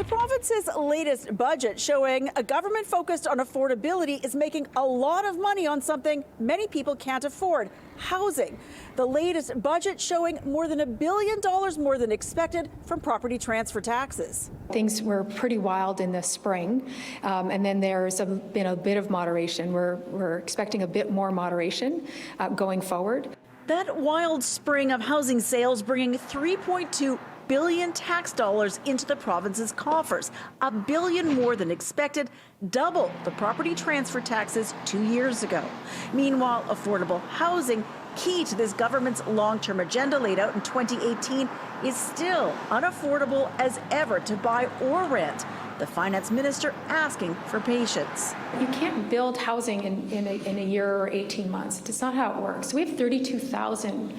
province's latest budget showing a government focused on affordability is making a lot of money on something many people can't afford: housing. The latest budget showing more than $1 billion more than expected from property transfer taxes. Things were pretty wild in the spring, and then there's been a bit of moderation. We're expecting a bit more moderation going forward. That wild spring of housing sales bringing $3.2 billion tax dollars into the province's coffers, $1 billion more than expected, double the property transfer taxes 2 years ago. Meanwhile, affordable housing, key to this government's long-term agenda laid out in 2018, is still unaffordable as ever to buy or rent. The finance minister asking for patience. You can't build housing in a year or 18 months. It's not how it works. We have 32,000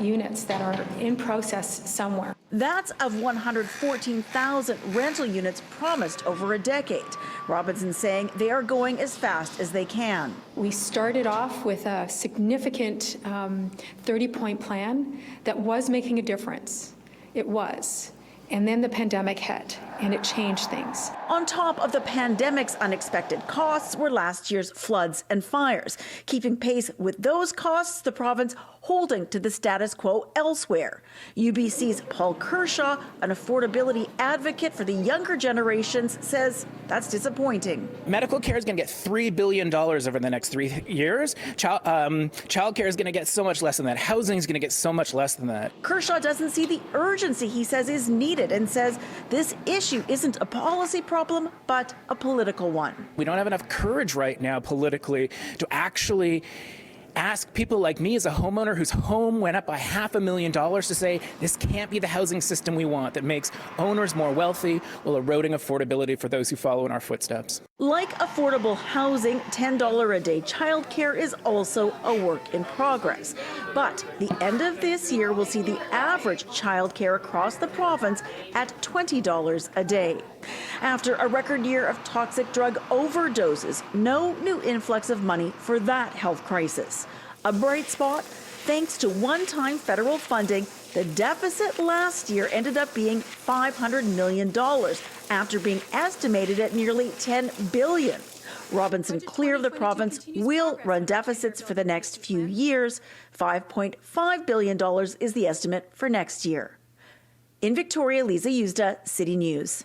units that are in process somewhere. That's of 114,000 rental units promised over a decade. Robinson saying they are going as fast as they can. We started off with a significant 30-point plan that was making a difference. It was. And then the pandemic hit, and it changed things. On top of the pandemic's unexpected costs were last year's floods and fires. Keeping pace with those costs, the province holding to the status quo elsewhere. UBC's Paul Kershaw, an affordability advocate for the younger generations, says that's disappointing. Medical care is going to get $3 billion over the next 3 years. Child care is going to get so much less than that. Housing is going to get so much less than that. Kershaw doesn't see the urgency he says is needed and says this issue isn't a policy problem, but a political one. We don't have enough courage right now politically to actually ask people like me as a homeowner whose home went up by $500,000 to say this can't be the housing system we want that makes owners more wealthy while eroding affordability for those who follow in our footsteps. Like affordable housing, $10 a day childcare is also a work in progress. But the end of this year will see the average childcare across the province at $20 a day. After a record year of toxic drug overdoses, no new influx of money for that health crisis. A bright spot, thanks to one-time federal funding, the deficit last year ended up being $500 million after being estimated at nearly $10 billion. Robinson clear of the province will run deficits for the next few years. $5.5 billion is the estimate for next year. In Victoria, Lisa Yuzda, City News.